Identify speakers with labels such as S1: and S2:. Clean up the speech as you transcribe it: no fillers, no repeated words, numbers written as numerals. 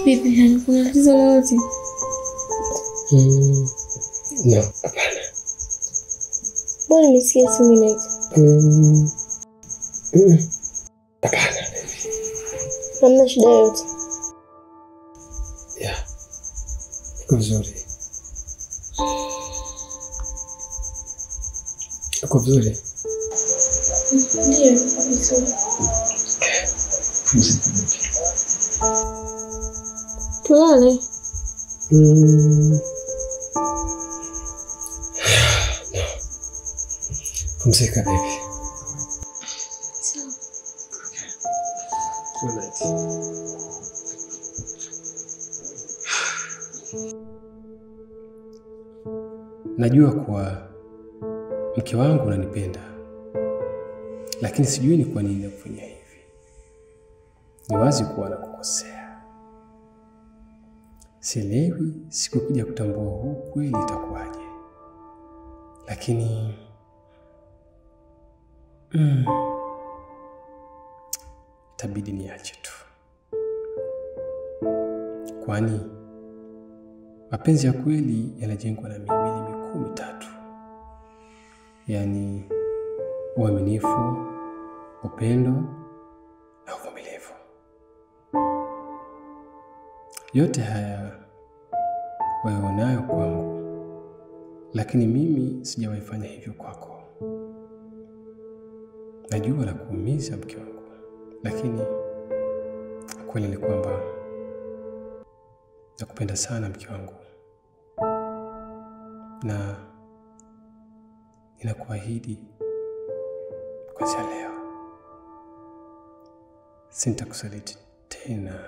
S1: Vipi yani kuna tatizo lolote?
S2: No, hapana.
S1: Mbona nisikia simu inaita?
S2: Hapana.
S1: Hamna shida yoyote?
S2: Yeah. Uko vizuri. Uko vizuri?
S1: Ndiyo, vizuri. Tulale?
S2: No. Pumzika baby.
S1: Sawa.
S2: Good night. Najua kuwa mke wangu unanipenda, lakini sijui ni kwa nini nakufanyia hivi. Ni wazi kuwa nakukosea. Sielewi sikukuja kutambua huu kweli itakuwaje. Lakini itabidi niache tu. Kwani mapenzi ya kweli yanajengwa na mihimili mikuu mitatu. Yaani uaminifu, upendo na uvumilivu. Yote haya wewe unayo kwangu, lakini mimi sijawahi fanya hivyo kwako. Najua na kuumiza mke wangu, lakini kweli ni kwamba nakupenda sana mke wangu. Na ninakuahidi kuanzia leo sitakusaliti tena.